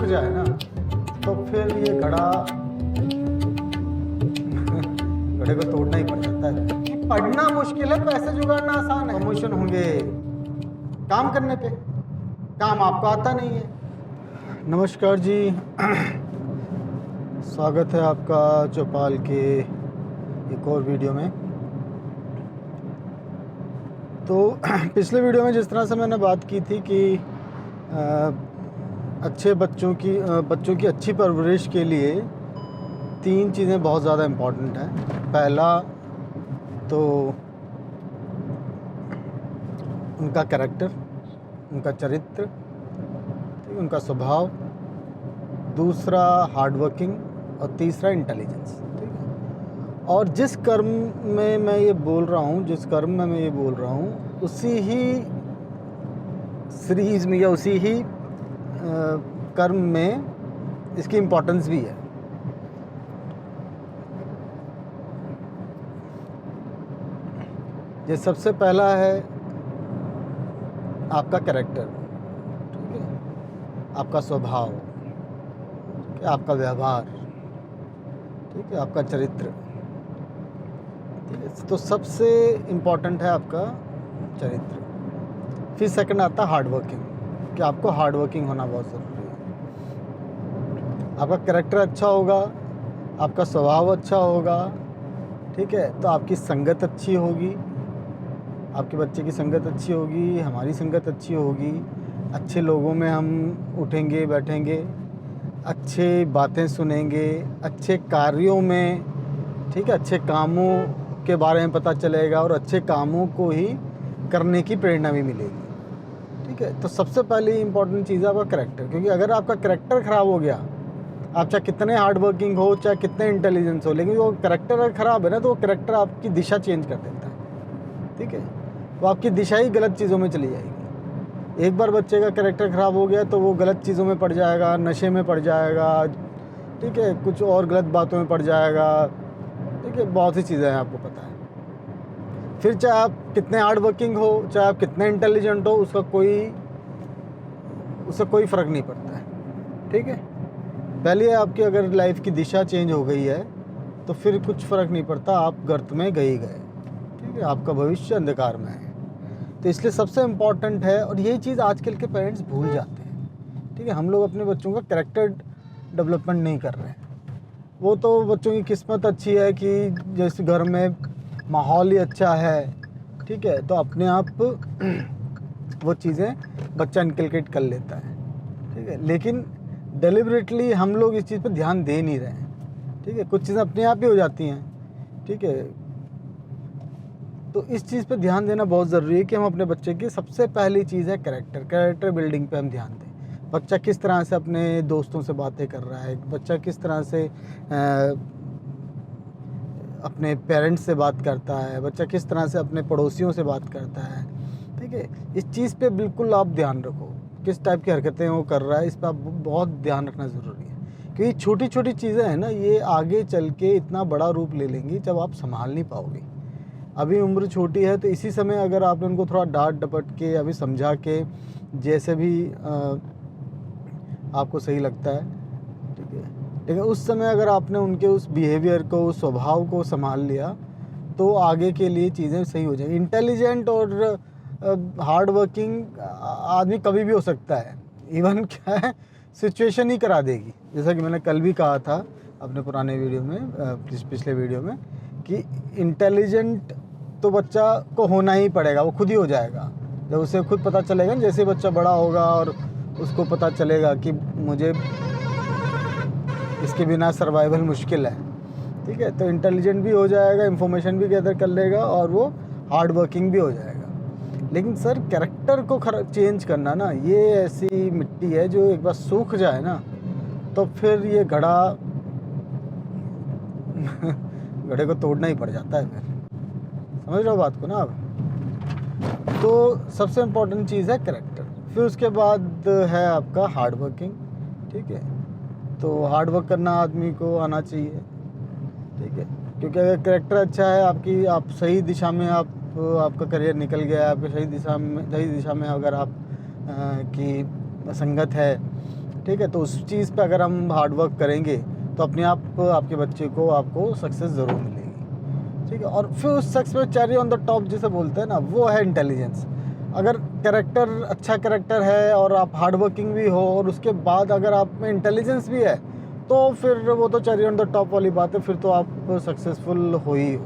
जाए ना तो फिर ये घड़े को तोड़ना ही पड़ जाता है। पढ़ना मुश्किल है, पैसे जुगाड़ना आसान है। प्रमोशन होंगे काम करने पे, काम आपको आता नहीं है। नमस्कार जी, स्वागत है आपका चौपाल के एक और वीडियो में। तो पिछले वीडियो में जिस तरह से मैंने बात की थी कि अच्छे बच्चों की अच्छी परवरिश के लिए 3 चीज़ें बहुत ज़्यादा इम्पॉर्टेंट हैं। पहला तो उनका कैरेक्टर, उनका चरित्र, उनका स्वभाव, दूसरा हार्ड वर्किंग और तीसरा इंटेलिजेंस। ठीक है। और जिस कर्म में मैं ये बोल रहा हूँ, उसी ही सीरीज़ में या उसी ही कर्म में इसकी इम्पोर्टेंस भी है। ये सबसे पहला है आपका कैरेक्टर, ठीक है, आपका स्वभाव, ठीक है, आपका व्यवहार, ठीक है, आपका चरित्र, ठीक है। तो सबसे इम्पोर्टेंट है आपका चरित्र। फिर सेकंड आता है हार्ड वर्किंग, कि आपको हार्ड वर्किंग होना बहुत ज़रूरी है। आपका कैरेक्टर अच्छा होगा, आपका स्वभाव अच्छा होगा, ठीक है, तो आपकी संगत अच्छी होगी, आपके बच्चे की संगत अच्छी होगी, हमारी संगत अच्छी होगी, अच्छे लोगों में हम उठेंगे बैठेंगे, अच्छे बातें सुनेंगे, अच्छे कार्यों में, ठीक है, अच्छे कामों के बारे में पता चलेगा और अच्छे कामों को ही करने की प्रेरणा भी मिलेगी। ठीक है। तो सबसे पहली इम्पॉर्टेंट चीज़ है आपका कैरेक्टर, क्योंकि अगर आपका कैरेक्टर ख़राब हो गया, आप चाहे कितने हार्ड वर्किंग हो, चाहे कितने इंटेलिजेंस हो, लेकिन वो कैरेक्टर अगर ख़राब है ना, तो वो कैरेक्टर आपकी दिशा चेंज कर देता है। ठीक है। वो आपकी दिशा ही गलत चीज़ों में चली जाएगी। एक बार बच्चे का कैरेक्टर ख़राब हो गया तो वो गलत चीज़ों में पड़ जाएगा, नशे में पड़ जाएगा, ठीक है, कुछ और गलत बातों में पड़ जाएगा, ठीक है, बहुत सी चीज़ें हैं, आपको पता है। फिर चाहे आप कितने हार्ड वर्किंग हो, चाहे आप कितने इंटेलिजेंट हो, उससे कोई फ़र्क नहीं पड़ता है। ठीक है। पहले आपकी अगर लाइफ की दिशा चेंज हो गई है तो फिर कुछ फ़र्क नहीं पड़ता, आप गर्त में गए। ठीक है। आपका भविष्य अंधकार में है। तो इसलिए सबसे इम्पॉर्टेंट है, और यही चीज़ आजकल के पेरेंट्स भूल जाते हैं। ठीक है। हम लोग अपने बच्चों का कैरेक्टर डेवलपमेंट नहीं कर रहे हैं। वो तो बच्चों की किस्मत अच्छी है कि जैसे घर में माहौल ही अच्छा है, ठीक है, तो अपने आप वो चीज़ें बच्चा इनकलकेट कर लेता है। ठीक है। लेकिन डेलिबरेटली हम लोग इस चीज़ पर ध्यान दे नहीं रहे हैं। ठीक है। कुछ चीज़ें अपने आप ही हो जाती हैं। ठीक है। तो इस चीज़ पे ध्यान देना बहुत ज़रूरी है कि हम अपने बच्चे की सबसे पहली चीज़ है कैरेक्टर बिल्डिंग पे हम ध्यान दें। बच्चा किस तरह से अपने दोस्तों से बातें कर रहा है, बच्चा किस तरह से अपने पेरेंट्स से बात करता है, बच्चा किस तरह से अपने पड़ोसियों से बात करता है। ठीक है। इस चीज़ पे बिल्कुल आप ध्यान रखो, किस टाइप की हरकतें वो कर रहा है, इस पर आप बहुत ध्यान रखना ज़रूरी है। क्योंकि छोटी छोटी चीज़ें हैं ना, ये आगे चल के इतना बड़ा रूप ले लेंगी जब आप संभाल नहीं पाओगे। अभी उम्र छोटी है, तो इसी समय अगर आपने उनको थोड़ा डांट डपट के अभी समझा के, जैसे भी आपको सही लगता है, ठीक है, लेकिन उस समय अगर आपने उनके उस बिहेवियर को, उस स्वभाव को संभाल लिया, तो आगे के लिए चीज़ें सही हो जाएंगी। इंटेलिजेंट और हार्ड वर्किंग आदमी कभी भी हो सकता है। इवन क्या है, सिचुएशन ही करा देगी। जैसा कि मैंने कल भी कहा था अपने पुराने वीडियो में, पिछले वीडियो में, कि इंटेलिजेंट तो बच्चा को होना ही पड़ेगा, वो खुद ही हो जाएगा जब उसे खुद पता चलेगा। जैसे बच्चा बड़ा होगा और उसको पता चलेगा कि मुझे इसके बिना सर्वाइवल मुश्किल है, ठीक है, तो इंटेलिजेंट भी हो जाएगा, इंफॉर्मेशन भी गैदर कर लेगा और वो हार्ड वर्किंग भी हो जाएगा। लेकिन सर, कैरेक्टर को चेंज करना ना, ये ऐसी मिट्टी है जो एक बार सूख जाए ना, तो फिर ये घड़े को तोड़ना ही पड़ जाता है। फिर समझ रहे हो बात को ना आप। तो सबसे इम्पोर्टेंट चीज़ है कैरेक्टर। फिर उसके बाद है आपका हार्ड वर्किंग। ठीक है। तो हार्ड वर्क करना आदमी को आना चाहिए। ठीक है। क्योंकि अगर कैरेक्टर अच्छा है, आप सही दिशा में, आपका करियर निकल गया है, आपके सही दिशा में अगर आप की संगत है, ठीक है। तो उस चीज़ पे अगर हम हार्ड वर्क करेंगे तो अपने आप आपके बच्चे को आपको सक्सेस ज़रूर मिलेगी, ठीक है। और फिर उस सक्सेस में चेरी ऑन द टॉप जिसे बोलते हैं ना, वो है इंटेलिजेंस। अगर कैरेक्टर अच्छा कैरेक्टर है और आप हार्ड वर्किंग भी हो और उसके बाद अगर आप में इंटेलिजेंस भी है, तो फिर वो तो चेरी ऑन द टॉप वाली बात है, फिर तो आप सक्सेसफुल हो ही हो।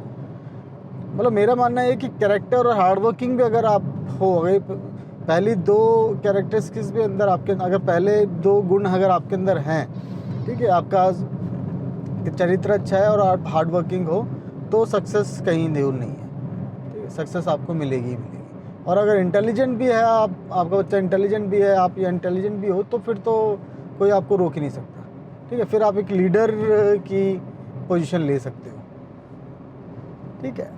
मतलब मेरा मानना है कि कैरेक्टर और हार्ड वर्किंग भी अगर आप हो गए, पहली दो कैरेक्टरिस्टिक्स भी अंदर आपके, अगर पहले दो गुण अगर आपके अंदर हैं, ठीक है, आपका चरित्र अच्छा है और आप हार्ड वर्किंग हो, तो सक्सेस कहीं दूर नहीं है, ठीक है। सक्सेस आपको मिलेगी ही मिलेगी। और अगर इंटेलिजेंट भी है आपका बच्चा इंटेलिजेंट भी है, आप या इंटेलिजेंट भी हो, तो फिर तो कोई आपको रोक ही नहीं सकता, ठीक है। फिर आप एक लीडर की पोजीशन ले सकते हो, ठीक है।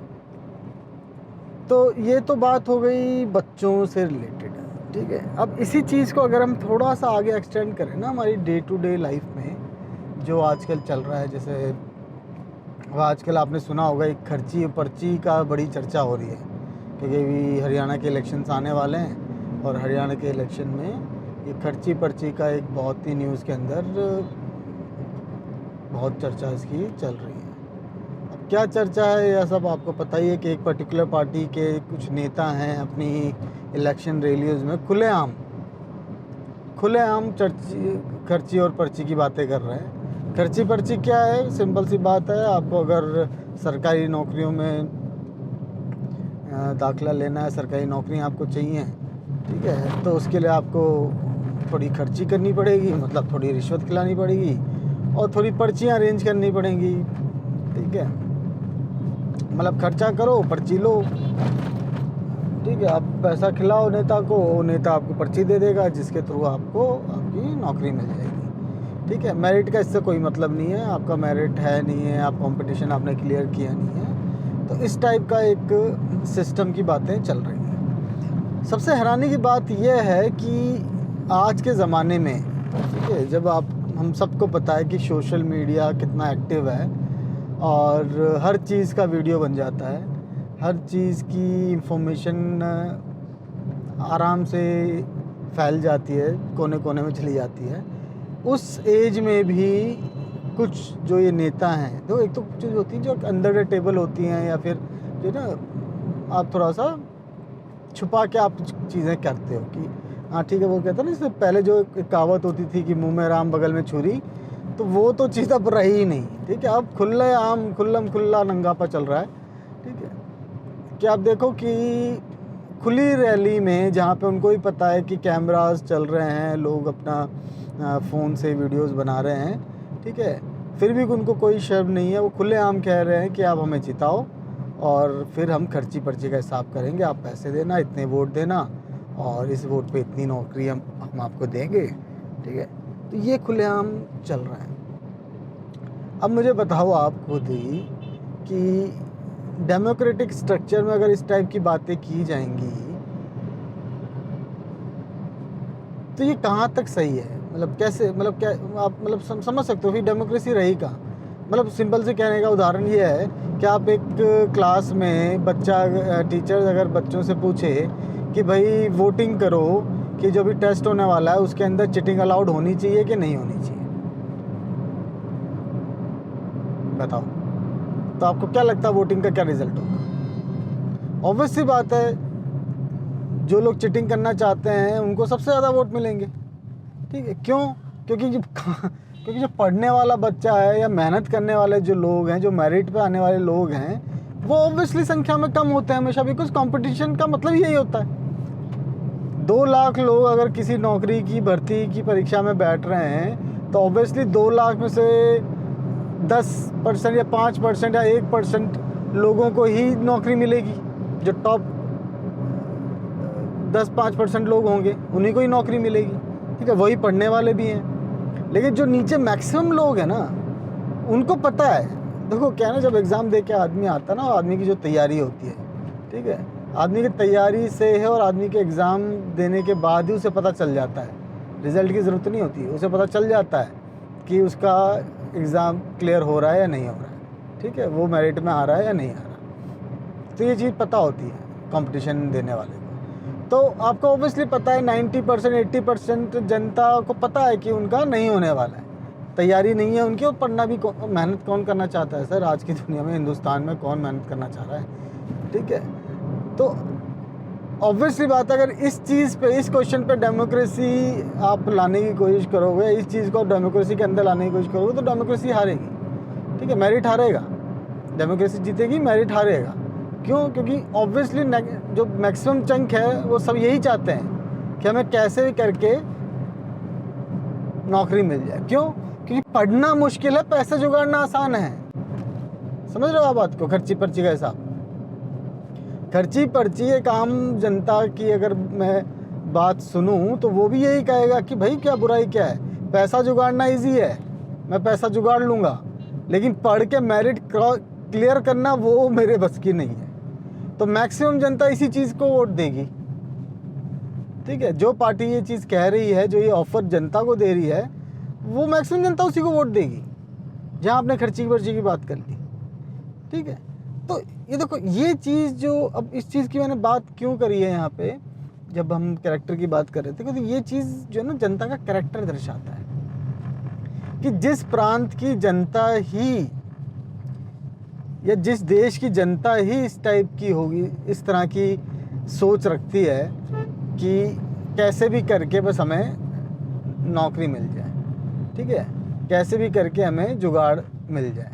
तो ये तो बात हो गई बच्चों से रिलेटेड, ठीक है। अब इसी चीज़ को अगर हम थोड़ा सा आगे एक्सटेंड करें ना हमारी डे टू डे लाइफ में, जो आजकल चल रहा है, जैसे आजकल आपने सुना होगा एक खर्ची पर्ची का बड़ी चर्चा हो रही है, क्योंकि अभी हरियाणा के इलेक्शंस आने वाले हैं और हरियाणा के इलेक्शन में ये खर्ची पर्ची का एक बहुत ही न्यूज़ के अंदर बहुत चर्चा इसकी चल रही है। अब क्या चर्चा है यह सब आपको पता ही है कि एक पर्टिकुलर पार्टी के कुछ नेता हैं अपनी इलेक्शन रैलीज में खुलेआम खर्ची और पर्ची की बातें कर रहे हैं। खर्ची पर्ची क्या है? सिंपल सी बात है, आपको अगर सरकारी नौकरियों में दाखिला लेना है, सरकारी नौकरी आपको चाहिए, ठीक है, तो उसके लिए आपको थोड़ी खर्ची करनी पड़ेगी, मतलब थोड़ी रिश्वत खिलानी पड़ेगी और थोड़ी पर्चियाँ अरेंज करनी पड़ेंगी, ठीक है। मतलब खर्चा करो, पर्ची लो, ठीक है। आप पैसा खिलाओ नेता को, नेता आपको पर्ची दे देगा जिसके थ्रू आपको आपकी नौकरी मिल जाएगी, ठीक है। मेरिट का इससे कोई मतलब नहीं है, आपका मेरिट है नहीं है, आप कंपटीशन आपने क्लियर किया नहीं है, तो इस टाइप का एक सिस्टम की बातें चल रही हैं। सबसे हैरानी की बात यह है कि आज के ज़माने में, ठीक है, जब हम सबको पता है कि सोशल मीडिया कितना एक्टिव है और हर चीज़ का वीडियो बन जाता है, हर चीज़ की इंफॉर्मेशन आराम से फैल जाती है, कोने कोने में चली जाती है। उस एज में भी कुछ जो ये नेता हैं, तो एक तो चीज़ होती है जो अंडर द टेबल होती हैं, या फिर जो ना आप थोड़ा सा छुपा के आप चीज़ें करते हो कि हाँ ठीक है, वो कहता है ना, इससे पहले जो एक कहावत होती थी कि मुंह में राम बगल में छुरी, तो वो तो चीज़ अब रही ही नहीं, ठीक है। अब खुले आम खुल्लम खुल्ला नंगापा चल रहा है, ठीक है। कि आप देखो कि खुली रैली में जहाँ पे उनको ही पता है कि कैमरास चल रहे हैं, लोग अपना फ़ोन से वीडियोस बना रहे हैं, ठीक है, फिर भी उनको कोई शर्म नहीं है, वो खुलेआम कह रहे हैं कि आप हमें जिताओ और फिर हम खर्ची पर्ची का हिसाब करेंगे, आप पैसे देना, इतने वोट देना और इस वोट पे इतनी नौकरी हम आपको देंगे, ठीक है। तो ये खुलेआम चल रहा है। अब मुझे बताओ आप खुद ही कि डेमोक्रेटिक स्ट्रक्चर में अगर इस टाइप की बातें की जाएंगी तो ये कहाँ तक सही है? मतलब कैसे, मतलब क्या आप मतलब समझ सकते हो कि डेमोक्रेसी रही कहाँ? मतलब सिंपल से कहने का उदाहरण ये है कि आप एक क्लास में टीचर अगर बच्चों से पूछे कि भाई वोटिंग करो कि जो भी टेस्ट होने वाला है उसके अंदर चीटिंग अलाउड होनी चाहिए कि नहीं होनी चाहिए, बताओ, तो आपको क्या लगता है वोटिंग का क्या रिजल्ट होगा? ऑब्वियस सी बात है, जो लोग चीटिंग करना चाहते हैं उनको सबसे ज़्यादा वोट मिलेंगे, ठीक है। क्यों? क्योंकि जो पढ़ने वाला बच्चा है या मेहनत करने वाले जो लोग हैं, जो मेरिट पे आने वाले लोग हैं, वो ऑब्वियसली संख्या में कम होते हैं हमेशा, बिकॉज कंपटीशन का मतलब यही होता है। 2 लाख लोग अगर किसी नौकरी की भर्ती की परीक्षा में बैठ रहे हैं तो ऑब्वियसली 2 लाख में से 10% या 5% या 1% लोगों को ही नौकरी मिलेगी। जो टॉप 10-5% लोग होंगे उन्हीं को ही नौकरी मिलेगी, ठीक है, वही पढ़ने वाले भी हैं। लेकिन जो नीचे मैक्सिमम लोग हैं ना, उनको पता है, देखो क्या है ना, जब एग्ज़ाम दे के आदमी आता है ना, आदमी की जो तैयारी होती है, ठीक है, आदमी की तैयारी से है और आदमी के एग्ज़ाम देने के बाद ही उसे पता चल जाता है, रिज़ल्ट की ज़रूरत नहीं होती, उसे पता चल जाता है कि उसका एग्ज़ाम क्लियर हो रहा है या नहीं हो रहा है, ठीक है, वो मेरिट में आ रहा है या नहीं आ रहा। तो ये चीज़ पता होती है कंपटीशन देने वाले को। तो आपको ऑब्वियसली पता है 90% 80% जनता को पता है कि उनका नहीं होने वाला है, तैयारी नहीं है उनकी, और पढ़ना भी मेहनत कौन करना चाहता है सर? आज की दुनिया में, हिंदुस्तान में कौन मेहनत करना चाह रहा है? ठीक है, तो ऑब्वियसली बात है, अगर इस चीज़ पे, इस क्वेश्चन पे डेमोक्रेसी आप लाने की कोशिश करोगे, इस चीज़ को डेमोक्रेसी के अंदर लाने की कोशिश करोगे, तो डेमोक्रेसी हारेगी। ठीक है, मेरिट हारेगा, डेमोक्रेसी जीतेगी, मेरिट हारेगा। क्यों? क्योंकि ऑब्वियसली जो मैक्सिमम चंक है वो सब यही चाहते हैं कि हमें कैसे भी करके नौकरी मिल जाए। क्यों? क्योंकि पढ़ना मुश्किल है, पैसे जुगाड़ना आसान है। समझ रहे हो आप बात को? खर्ची पर्ची का हिसाब, खर्ची पर्ची एक आम जनता की अगर मैं बात सुनूं तो वो भी यही कहेगा कि भाई क्या बुराई क्या है, पैसा जुगाड़ना इजी है, मैं पैसा जुगाड़ लूँगा, लेकिन पढ़ के मेरिट क्लियर करना वो मेरे बस की नहीं है। तो मैक्सिमम जनता इसी चीज़ को वोट देगी। ठीक है, जो पार्टी ये चीज़ कह रही है, जो ये ऑफर जनता को दे रही है, वो मैक्सिमम जनता उसी को वोट देगी, जहाँ आपने खर्ची पर्ची की बात कर ली। ठीक है, तो ये देखो, ये चीज़ जो, अब इस चीज़ की मैंने बात क्यों करी है यहाँ पे, जब हम कैरेक्टर की बात कर रहे थे, क्योंकि ये चीज़ जो है ना जनता का कैरेक्टर दर्शाता है कि जिस प्रांत की जनता ही या जिस देश की जनता ही इस टाइप की होगी, इस तरह की सोच रखती है कि कैसे भी करके बस हमें नौकरी मिल जाए। ठीक है, कैसे भी करके हमें जुगाड़ मिल जाए,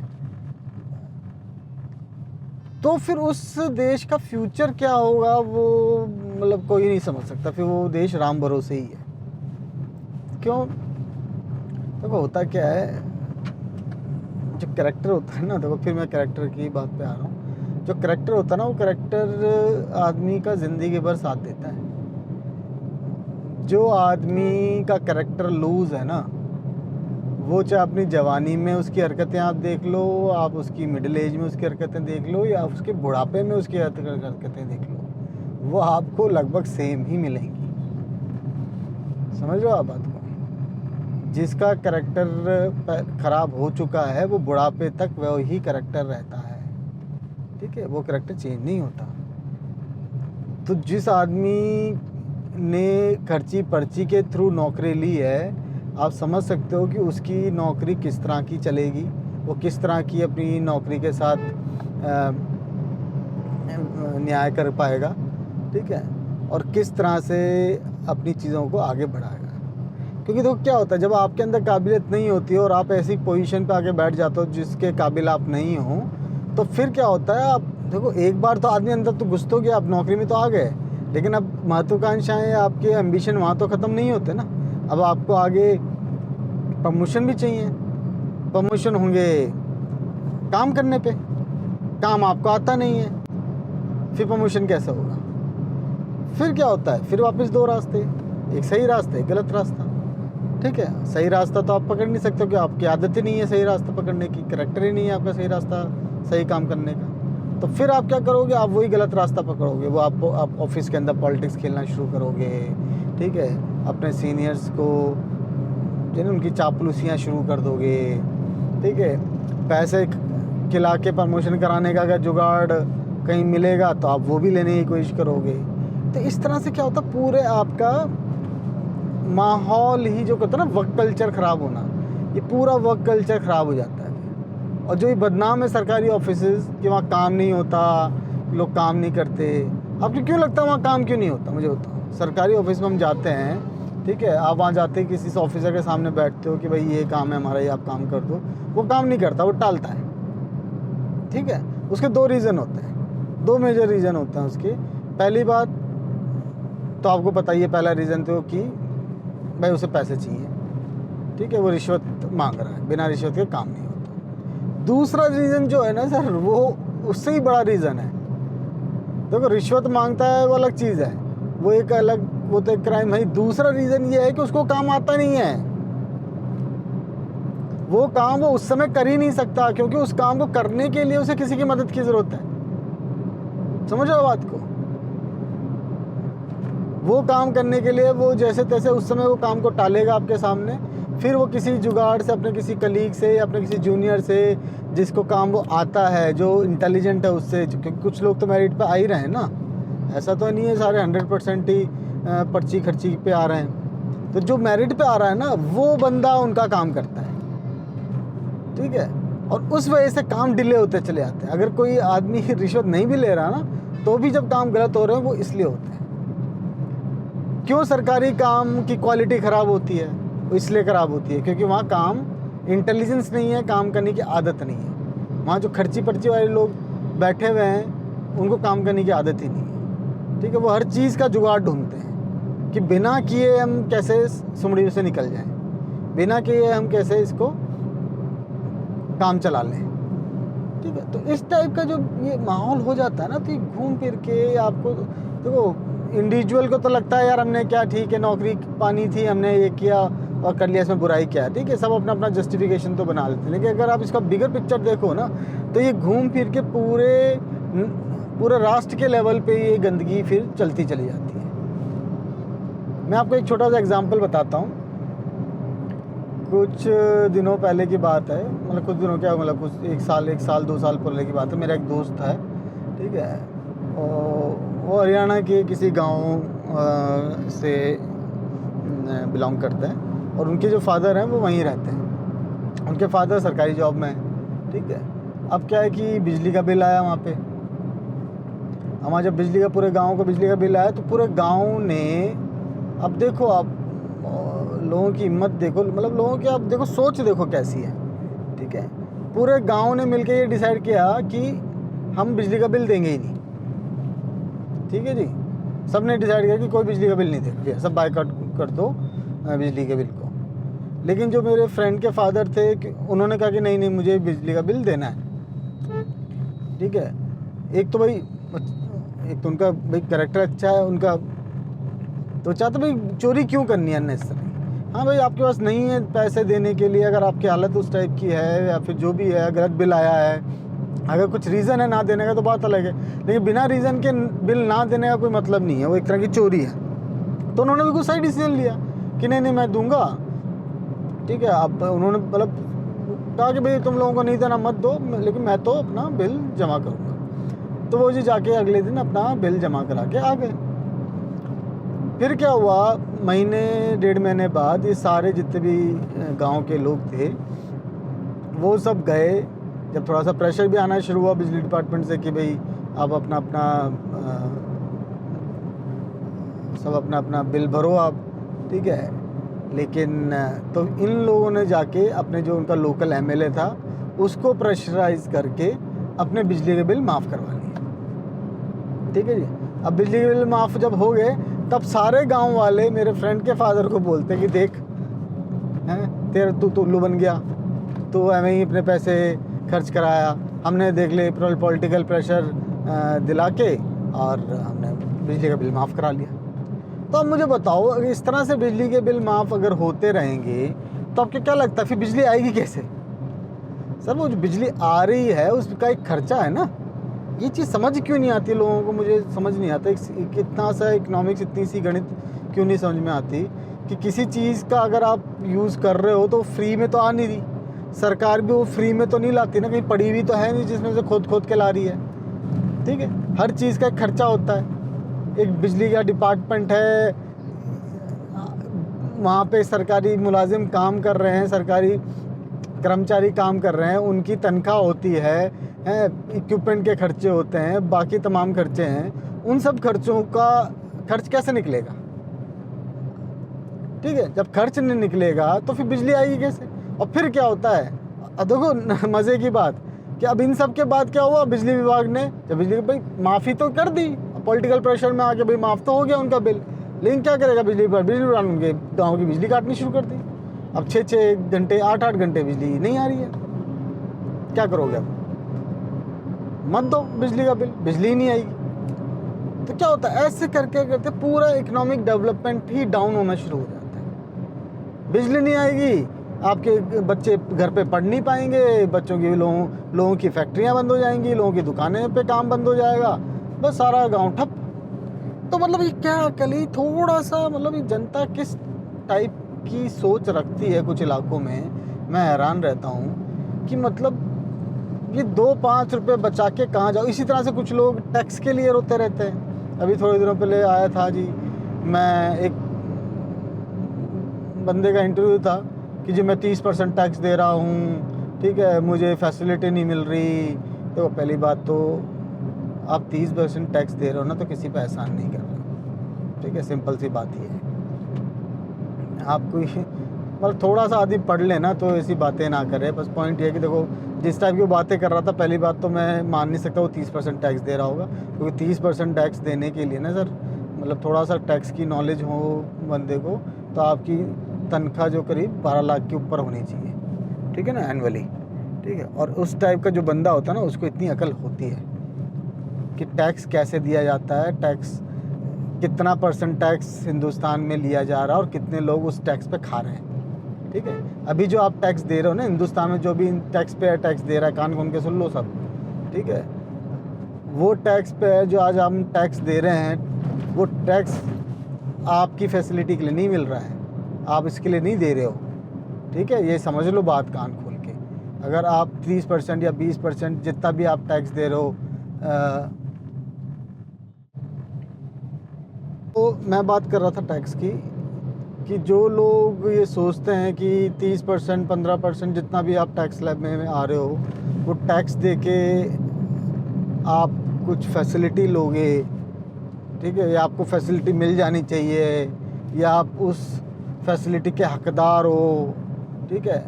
तो फिर उस देश का फ्यूचर क्या होगा वो मतलब कोई नहीं समझ सकता। फिर वो देश राम भरोसे ही है। क्यों? देखो होता क्या है, जो कैरेक्टर होता है ना, देखो फिर मैं कैरेक्टर की बात पे आ रहा हूँ। जो कैरेक्टर होता है ना, वो कैरेक्टर आदमी का ज़िंदगी भर साथ देता है। जो आदमी का कैरेक्टर लूज़ है ना, वो चाहे अपनी जवानी में उसकी हरकतें आप देख लो, आप उसकी मिडिल एज में उसकी हरकतें देख लो, या उसके बुढ़ापे में उसकी हरकतें देख लो, वो आपको लगभग सेम ही मिलेंगी। समझ लो आप बात को? जिसका कैरेक्टर ख़राब हो चुका है वो बुढ़ापे तक वही कैरेक्टर रहता है। ठीक है, वो कैरेक्टर चेंज नहीं होता। तो जिस आदमी ने खर्ची पर्ची के थ्रू नौकरी ली है, आप समझ सकते हो कि उसकी नौकरी किस तरह की चलेगी, वो किस तरह की अपनी नौकरी के साथ न्याय कर पाएगा। ठीक है, और किस तरह से अपनी चीज़ों को आगे बढ़ाएगा। क्योंकि देखो क्या होता है, जब आपके अंदर काबिलियत नहीं होती है और आप ऐसी पोजीशन पे आके बैठ जाते हो जिसके काबिल आप नहीं हो, तो फिर क्या होता है, आप देखो एक बार तो आदमी अंदर तो घुस तो गया, आप नौकरी में तो आ गए, लेकिन अब महत्वाकांक्षाएँ, आपके एम्बिशन वहाँ तो ख़त्म नहीं होते ना। अब आपको आगे प्रमोशन भी चाहिए, प्रमोशन होंगे काम करने पे, काम आपको आता नहीं है, फिर प्रमोशन कैसे होगा? फिर क्या होता है, फिर वापस दो रास्ते, एक सही रास्ता, एक गलत रास्ता। ठीक है, सही रास्ता तो आप पकड़ नहीं सकते कि आपकी आदत ही नहीं है सही रास्ता पकड़ने की, कैरेक्टर ही नहीं है आपका सही रास्ता, सही काम करने का। तो फिर आप क्या करोगे, आप वही गलत रास्ता पकड़ोगे। वो आप ऑफिस के अंदर पॉलिटिक्स खेलना शुरू करोगे। ठीक है, अपने सीनियर्स को जो है उनकी चापलूसियाँ शुरू कर दोगे। ठीक है, पैसे खिला के प्रमोशन कराने का अगर जुगाड़ कहीं मिलेगा तो आप वो भी लेने की कोशिश करोगे। तो इस तरह से क्या होता है, पूरे आपका माहौल ही जो कहते हैं ना वर्क कल्चर ख़राब होना, ये पूरा वर्क कल्चर ख़राब हो जाता है। और जो ये बदनाम है सरकारी ऑफिसेज कि वहाँ काम नहीं होता, लोग काम नहीं करते। आपको क्यों लगता है वहाँ काम क्यों नहीं होता? मुझे बताओ। सरकारी ऑफिस में हम जाते हैं, ठीक है, आप वहाँ जाते हैं, किसी ऑफिसर के सामने बैठते हो कि भाई ये काम है हमारा, ये आप काम कर दो, वो काम नहीं करता, वो टालता है। ठीक है, उसके दो रीज़न होते हैं, दो मेजर रीज़न होते हैं उसके। पहली बात तो आपको पता ही है, पहला रीज़न तो कि भाई उसे पैसे चाहिए। ठीक है, वो रिश्वत मांग रहा है, बिना रिश्वत के काम नहीं होता। दूसरा रीज़न जो है ना सर, वो उससे ही बड़ा रीज़न है। देखो रिश्वत मांगता है वो अलग चीज़ है, वो एक अलग, वो तो एक क्राइम है। दूसरा रीज़न ये है कि उसको काम आता नहीं है, वो काम वो उस समय कर ही नहीं सकता, क्योंकि उस काम को करने के लिए उसे किसी की मदद की ज़रूरत है। समझो बात को? वो काम करने के लिए वो जैसे तैसे उस समय वो काम को टालेगा आपके सामने, फिर वो किसी जुगाड़ से, अपने किसी कलीग से, अपने किसी जूनियर से, जिसको काम वो आता है, जो इंटेलिजेंट है, उससे, क्योंकि कुछ लोग तो मेरिट पे आ ही रहे हैं ना। ऐसा तो नहीं है सारे 100% ही पर्ची खर्ची पे आ रहे हैं। तो जो मेरिट पे आ रहा है ना, वो बंदा उनका काम करता है, ठीक है। और उस वजह से काम डिले होते चले जाते हैं। अगर कोई आदमी रिश्वत नहीं भी ले रहा ना, तो भी जब काम गलत हो रहे हैं वो इसलिए होते हैं। क्यों सरकारी काम की क्वालिटी ख़राब होती है? वो इसलिए ख़राब होती है क्योंकि वहाँ काम इंटेलिजेंस नहीं है, काम करने की आदत नहीं है। वहाँ जो खर्ची पर्ची वाले लोग बैठे हुए हैं, उनको काम करने की आदत ही नहीं है, ठीक है। वो हर चीज़ का जुगाड़ ढूंढते हैं कि बिना किए हम कैसे सुमड़ी से निकल जाएं, बिना किए हम कैसे इसको काम चला लें, ठीक है। तो इस टाइप का जो ये माहौल हो जाता है ना, तो ये घूम फिर के आपको देखो, इंडिविजुअल को तो लगता है यार हमने क्या, ठीक है, नौकरी पानी थी, हमने ये किया और कर लिया, इसमें बुराई क्या है, ठीक है। सब अपना अपना जस्टिफिकेशन तो बना लेते हैं, लेकिन अगर आप इसका बिगर पिक्चर देखो ना, तो ये घूम फिर के पूरे राष्ट्र के लेवल पे ये गंदगी फिर चलती चली जाती है। मैं आपको एक छोटा सा एग्जांपल बताता हूँ। कुछ दिनों पहले की बात है, मतलब कुछ दिनों क्या, मतलब कुछ एक साल 2 साल पहले की बात है। मेरा एक दोस्त है, ठीक है, वो हरियाणा के किसी गांव से बिलोंग करते हैं और उनके जो फादर हैं वो वहीं रहते हैं। उनके फादर सरकारी जॉब में हैं, ठीक है। अब क्या है कि बिजली का बिल आया वहाँ पे। हमारा जब बिजली का, पूरे गांव को बिजली का बिल आया, तो पूरे गांव ने, अब देखो आप लोगों की हिम्मत देखो, मतलब लोगों की आप देखो सोच देखो कैसी है, ठीक है। पूरे गांव ने मिलकर ये डिसाइड किया कि हम बिजली का बिल देंगे ही नहीं, ठीक है जी। सब ने डिसाइड किया कि कोई बिजली का बिल नहीं देगा, सब बायकॉट कर दो बिजली के बिल को। लेकिन जो मेरे फ्रेंड के फादर थे, उन्होंने कहा कि नहीं मुझे बिजली का बिल देना है, ठीक है। एक तो उनका भाई कैरेक्टर अच्छा है उनका, तो चाहते भाई चोरी क्यों करनी है अननेसेसरी। हाँ भाई, आपके पास नहीं है पैसे देने के लिए, अगर आपकी हालत उस टाइप की है या फिर जो भी है, गलत बिल आया है, अगर कुछ रीज़न है ना देने का तो बात अलग है, लेकिन बिना रीज़न के बिल ना देने का कोई मतलब नहीं है, वो एक तरह की चोरी है। तो उन्होंने बिल्कुल सही डिसीजन लिया कि नहीं मैं दूंगा, ठीक है। अब उन्होंने मतलब कहा कि भाई तुम लोगों को नहीं देना मत दो, लेकिन मैं तो अपना बिल जमा करूँगा। तो वो जी जाके अगले दिन अपना बिल जमा करा के आ गए। फिर क्या हुआ, महीने 1.5 महीने बाद ये सारे जितने भी गांव के लोग थे वो सब गए। जब थोड़ा सा प्रेशर भी आना शुरू हुआ बिजली डिपार्टमेंट से कि भाई आप सब अपना बिल भरो आप, ठीक है। लेकिन तो इन लोगों ने जाके अपने जो उनका लोकल एमएलए था उसको प्रेशराइज करके अपने बिजली के बिल माफ़ करवा लिए, ठीक है जी। अब बिजली के बिल माफ़ जब हो गए, तब सारे गांव वाले मेरे फ्रेंड के फादर को बोलते कि देख हैं तेरा तू उल्लू बन गया, तो एवं ही अपने पैसे खर्च कराया, हमने देख ले पॉलिटिकल प्रेशर दिला के और हमने बिजली का बिल माफ़ करा लिया। तो अब मुझे बताओ, अगर इस तरह से बिजली के बिल माफ़ अगर होते रहेंगे तो आपको क्या लगता है फिर बिजली आएगी कैसे? सर वो जो बिजली आ रही है उसका एक खर्चा है ना। ये चीज़ समझ क्यों नहीं आती लोगों को, मुझे समझ नहीं आता। कितना सा इकोनॉमिक्स, इतनी सी गणित क्यों नहीं समझ में आती कि किसी चीज़ का अगर आप यूज़ कर रहे हो तो फ्री में तो आ नहीं रही, सरकार भी वो फ्री में तो नहीं लाती ना, कहीं पड़ी हुई तो है नहीं जिसमें से खोद के ला रही है, ठीक है। हर चीज़ का एक खर्चा होता है। एक बिजली का डिपार्टमेंट है, वहाँ पे सरकारी मुलाजिम काम कर रहे हैं, सरकारी कर्मचारी काम कर रहे हैं, उनकी तनख्वाह होती है, इक्विपमेंट के खर्चे होते हैं, बाकी तमाम खर्चे हैं। उन सब खर्चों का खर्च कैसे निकलेगा? ठीक है, जब खर्च नहीं निकलेगा तो फिर बिजली आएगी कैसे? और फिर क्या होता है, देखो मज़े की बात कि अब इन सब के बाद क्या हुआ, बिजली विभाग ने जब बिजली भाई माफ़ी तो कर दी, पॉलिटिकल प्रेशर में आके भाई माफ़ तो हो गया उनका बिल, लेकिन क्या करेगा बिजली विभाग उनके गाँव की बिजली काटनी शुरू कर दी। अब 6-6 घंटे 8-8 घंटे बिजली नहीं आ रही है, क्या करोगे? अब मत दो बिजली का बिल, बिजली नहीं आएगी तो क्या होता है, ऐसे करके करते पूरा इकोनॉमिक डेवलपमेंट ही डाउन होना शुरू हो जाता है। बिजली नहीं आएगी, आपके बच्चे घर पे पढ़ नहीं पाएंगे, बच्चों की लोगों की फैक्ट्रियां बंद हो जाएंगी, लोगों की दुकानें पे काम बंद हो जाएगा, बस सारा गांव ठप। तो मतलब ये क्या कली थोड़ा सा, मतलब ये जनता किस टाइप की सोच रखती है कुछ इलाकों में, मैं हैरान रहता हूँ कि मतलब ये 2-5 रुपये बचा के कहाँ जाओ। इसी तरह से कुछ लोग टैक्स के लिए रोते रहते हैं अभी थोड़े दिनों पहले आया था जी, मैं एक बंदे का इंटरव्यू था कि जी मैं 30% टैक्स दे रहा हूँ, ठीक है, मुझे फैसिलिटी नहीं मिल रही। तो पहली बात तो आप 30% टैक्स दे रहे हो ना, तो किसी पे एहसान नहीं कर रहे, ठीक है, सिंपल सी बात ही है। आप कोई मतलब थोड़ा सा आदमी पढ़ लेना तो ऐसी बातें ना करे। बस पॉइंट ये है कि देखो, जिस टाइप की बातें कर रहा था, पहली बात तो मैं मान नहीं सकता वो 30% टैक्स दे रहा होगा, क्योंकि 30% टैक्स देने के लिए ना सर, मतलब थोड़ा सा टैक्स की नॉलेज हो बंदे को, तो आपकी तनख्वाह जो करीब 12 लाख के ऊपर होनी चाहिए, ठीक है ना, एनुअली, ठीक है। और उस टाइप का जो बंदा होता है ना, उसको इतनी अकल होती है कि टैक्स कैसे दिया जाता है, टैक्स कितना % टैक्स हिंदुस्तान में लिया जा रहा है और कितने लोग उस टैक्स पे खा रहे हैं, ठीक है। अभी जो आप टैक्स दे रहे हो ना, हिंदुस्तान में जो भी टैक्स पे टैक्स दे रहा है, कान खोल के सुन लो सब, ठीक है, वो टैक्स पे जो आज हम टैक्स दे रहे हैं, वो टैक्स आपकी फैसिलिटी के लिए नहीं मिल रहा है, आप इसके लिए नहीं दे रहे हो, ठीक है। ये समझ लो बात कान खोल के। अगर आप 30% या 20% जितना भी आप टैक्स दे रहे हो, तो मैं बात कर रहा था टैक्स की, कि जो लोग ये सोचते हैं कि 30% 15% जितना भी आप टैक्स स्लैब में आ रहे हो, वो टैक्स दे के आप कुछ फैसिलिटी लोगे, ठीक है, या आपको फैसिलिटी मिल जानी चाहिए, या आप उस फैसिलिटी के हकदार हो, ठीक है।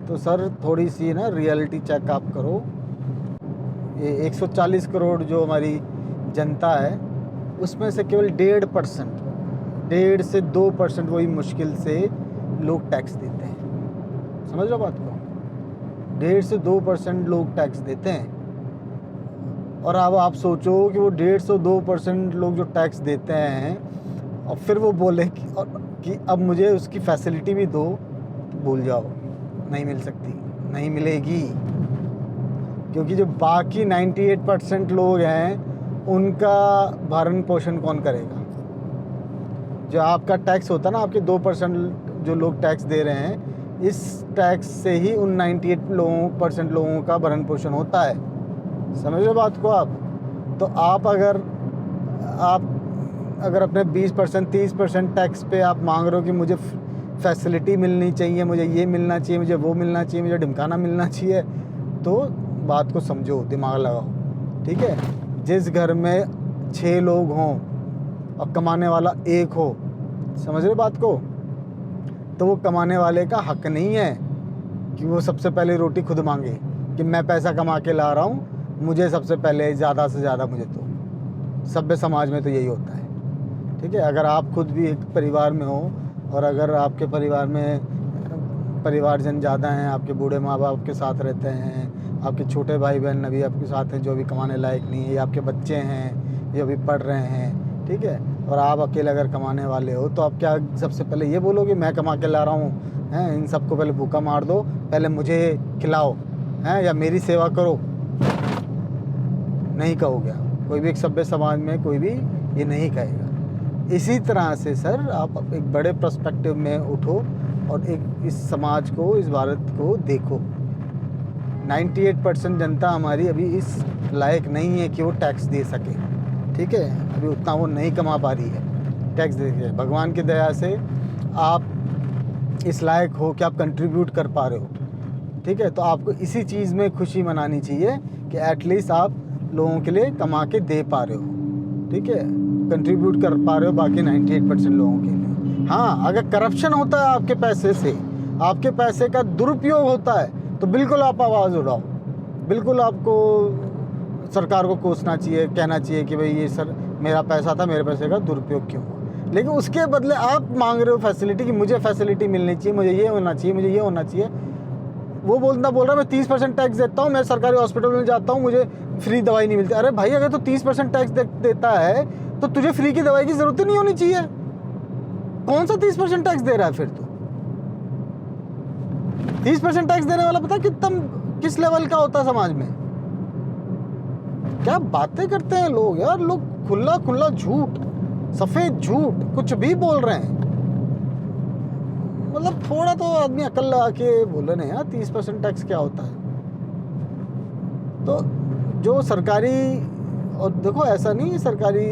तो सर थोड़ी सी ना रियलिटी चेक आप करो। ये 140 करोड़ जो हमारी जनता है, उसमें से केवल 1.5% से 2% वही मुश्किल से लोग टैक्स देते हैं। समझ लो बात को, 1.5 से 2% लोग टैक्स देते हैं। और अब आप सोचो कि वो 1.5 से 2% लोग जो टैक्स देते हैं, और फिर वो बोले कि अब मुझे उसकी फैसिलिटी भी दो, तो भूल जाओ, नहीं मिल सकती, नहीं मिलेगी। क्योंकि जो बाकी 98% लोग हैं, उनका भरण पोषण कौन करेगा? जो आपका टैक्स होता है ना, आपके 2% जो लोग टैक्स दे रहे हैं, इस टैक्स से ही उन 98% लोगों का भरण पोषण होता है। समझ लो बात को आप। तो आप अगर अपने 20% 30% टैक्स पे आप मांग रहे हो कि मुझे फैसिलिटी मिलनी चाहिए, मुझे ये मिलना चाहिए, मुझे वो मिलना चाहिए, मुझे ढिमकाना मिलना चाहिए, तो बात को समझो, दिमाग लगाओ, ठीक है। जिस घर में 6 लोग हों और कमाने वाला एक हो, समझ रहे बात को, तो वो कमाने वाले का हक नहीं है कि वो सबसे पहले रोटी खुद मांगे, कि मैं पैसा कमा के ला रहा हूँ, मुझे सबसे पहले ज़्यादा से ज़्यादा मुझे दो। सभ्य समाज में तो यही होता है, ठीक है। अगर आप खुद भी एक परिवार में हो, और अगर आपके परिवार में परिवारजन ज़्यादा हैं, आपके बूढ़े माँ बाप के साथ रहते हैं, आपके छोटे भाई बहन अभी आपके साथ हैं जो अभी कमाने लायक नहीं है, या आपके बच्चे हैं जो अभी पढ़ रहे हैं, ठीक है, और आप अकेले अगर कमाने वाले हो, तो आप क्या सबसे पहले ये बोलोगे मैं कमा के ला रहा हूँ, हैं, इन सबको पहले भूखा मार दो, पहले मुझे खिलाओ, हैं, या मेरी सेवा करो? नहीं कहोगे आप। कोई भी एक सभ्य समाज में कोई भी ये नहीं कहेगा। इसी तरह से सर आप एक बड़े पर्सपेक्टिव में उठो और एक इस समाज को, इस भारत को देखो। 98% जनता हमारी अभी इस लायक नहीं है कि वो टैक्स दे सके, ठीक है। अभी उतना वो नहीं कमा पा रही है टैक्स दे के। भगवान की दया से आप इस लायक हो कि आप कंट्रीब्यूट कर पा रहे हो, ठीक है। तो आपको इसी चीज़ में खुशी मनानी चाहिए कि एटलीस्ट आप लोगों के लिए कमा के दे पा रहे हो, ठीक है, कंट्रीब्यूट कर पा रहे हो बाकी 98% लोगों के लिए। हाँ, अगर करप्शन होता है आपके पैसे से, आपके पैसे का दुरुपयोग होता है, तो बिल्कुल आप आवाज़ उठाओ, बिल्कुल आपको सरकार को कोसना चाहिए, कहना चाहिए कि भाई ये सर मेरा पैसा था, मेरे पैसे का दुरुपयोग क्यों हुआ। लेकिन उसके बदले आप मांग रहे हो फैसिलिटी, कि मुझे फैसिलिटी मिलनी चाहिए, मुझे ये होना चाहिए, मुझे ये होना चाहिए। वो बोल रहा है मैं 30% टैक्स देता हूँ, मैं सरकारी हॉस्पिटल में जाता हूँ, मुझे फ्री दवाई नहीं मिलती। अरे भाई, अगर तो 30% टैक्स देता है, तो तुझे फ्री की दवाई की ज़रूरत ही नहीं होनी चाहिए। कौन सा 30% टैक्स दे रहा है फिर? तो 30% टैक्स देने वाला पता किस लेवल का होता है समाज में? क्या बातें करते हैं लोग यार। लोग खुला खुला झूठ, सफ़ेद झूठ कुछ भी बोल रहे हैं। मतलब थोड़ा तो आदमी अकल लगा के बोले ना यार, 30% टैक्स क्या होता है। तो जो सरकारी, और देखो ऐसा नहीं सरकारी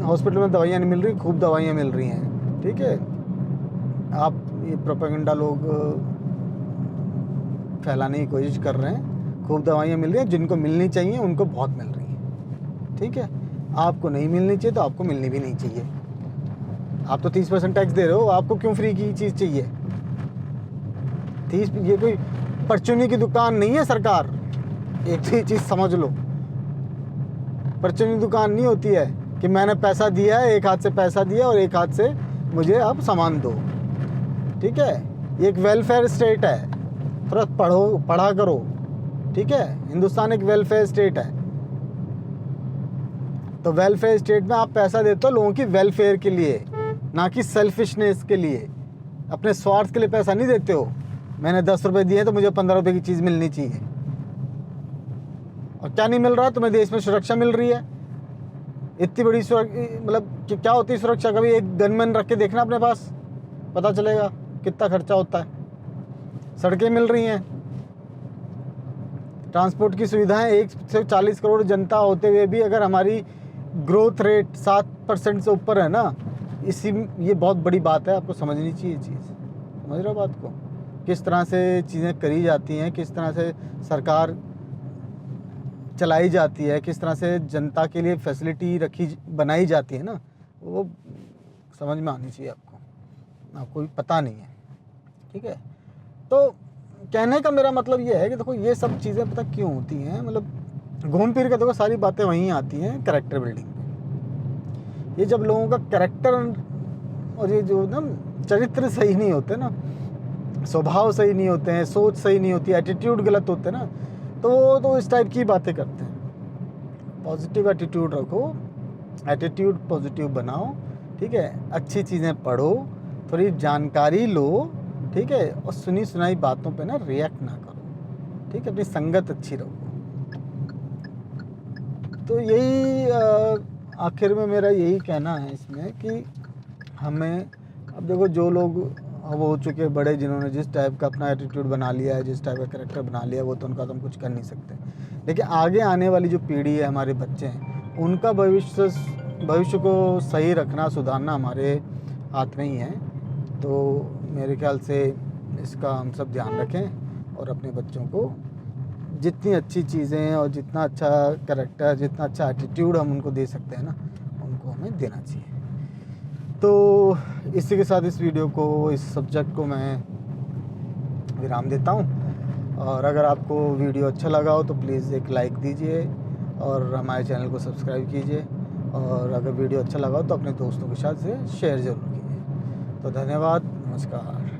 हॉस्पिटल में दवाइयाँ नहीं मिल रही, खूब दवाइयाँ मिल रही हैं, ठीक है। आप ये प्रोपेगेंडा लोग फैलाने की कोशिश कर रहे हैं। खूब दवाइयाँ मिल रही हैं, जिनको मिलनी चाहिए उनको बहुत मिल रही हैं, ठीक है। आपको नहीं मिलनी चाहिए तो आपको मिलनी भी नहीं चाहिए। आप तो 30% टैक्स दे रहे हो, आपको क्यों फ्री की चीज़ चाहिए? 30, ये कोई परचूनी की दुकान नहीं है सरकार। एक तो ये चीज़ समझ लो, परचूनी दुकान नहीं होती है कि मैंने पैसा दिया है, एक हाथ से पैसा दिया और एक हाथ से मुझे आप सामान दो, ठीक है। ये एक वेलफेयर स्टेट है, थोड़ा पढ़ा करो, ठीक है। हिंदुस्तान एक वेलफेयर स्टेट है, तो वेलफेयर स्टेट में आप पैसा देते हो लोगों की वेलफेयर के लिए, ना कि सेल्फिशनेस के लिए। अपने स्वार्थ के लिए पैसा नहीं देते हो। मैंने 10 रुपये दिए तो मुझे 15 रुपये की चीज़ मिलनी चाहिए। और क्या नहीं मिल रहा? तुम्हें देश में सुरक्षा मिल रही है, इतनी बड़ी सुरक्षा। मतलब कि क्या होती है सुरक्षा? कभी एक गनमैन रख के देखना अपने पास, पता चलेगा कितना खर्चा होता है। सड़कें मिल रही हैं, ट्रांसपोर्ट की सुविधाएं, 1 से 40 करोड़ जनता होते हुए भी अगर हमारी ग्रोथ रेट 7% से ऊपर है ना, ये बहुत बड़ी बात है। आपको समझनी चाहिए ये चीज़। समझ रहे हो बात को? किस तरह से चीज़ें करी जाती हैं, किस तरह से सरकार चलाई जाती है, किस तरह से जनता के लिए फैसिलिटी बनाई जाती है ना, वो समझ में आनी चाहिए आपको भी पता नहीं है, ठीक है। तो कहने का मेरा मतलब ये है कि देखो ये सब चीज़ें पता क्यों होती हैं, मतलब घूम फिर के देखो सारी बातें वहीं आती हैं, कैरेक्टर बिल्डिंग। ये जब लोगों का कैरेक्टर और ये जो ना चरित्र सही नहीं होते ना, स्वभाव सही नहीं होते हैं, सोच सही नहीं होती, एटीट्यूड गलत होते हैं ना, तो वो तो इस टाइप की बातें करते हैं। पॉजिटिव एटीट्यूड रखो, एटीट्यूड पॉजिटिव बनाओ, ठीक है। अच्छी चीज़ें पढ़ो, थोड़ी जानकारी लो, ठीक है। और सुनी सुनाई बातों पे ना रिएक्ट ना करो, ठीक है। अपनी संगत अच्छी रखो। तो यही आखिर में मेरा यही कहना है इसमें कि हमें, अब देखो जो लोग अब हो चुके बड़े, जिन्होंने जिस टाइप का अपना एटीट्यूड बना लिया है, जिस टाइप का कैरेक्टर बना लिया है, वो तो उनका तो हम कुछ कर नहीं सकते। लेकिन आगे आने वाली जो पीढ़ी है, हमारे बच्चे हैं, उनका भविष्य को सही रखना, सुधारना हमारे हाथ में ही है। तो मेरे ख्याल से इसका हम सब ध्यान रखें और अपने बच्चों को जितनी अच्छी चीज़ें और जितना अच्छा कैरेक्टर, जितना अच्छा एटीट्यूड हम उनको दे सकते हैं ना, उनको हमें देना चाहिए। तो इसी के साथ इस वीडियो को, इस सब्जेक्ट को मैं विराम देता हूँ। और अगर आपको वीडियो अच्छा लगा हो तो प्लीज़ एक लाइक दीजिए और हमारे चैनल को सब्सक्राइब कीजिए। और अगर वीडियो अच्छा लगा हो तो अपने दोस्तों के साथ से शेयर ज़रूर कीजिए। तो धन्यवाद, नमस्कार।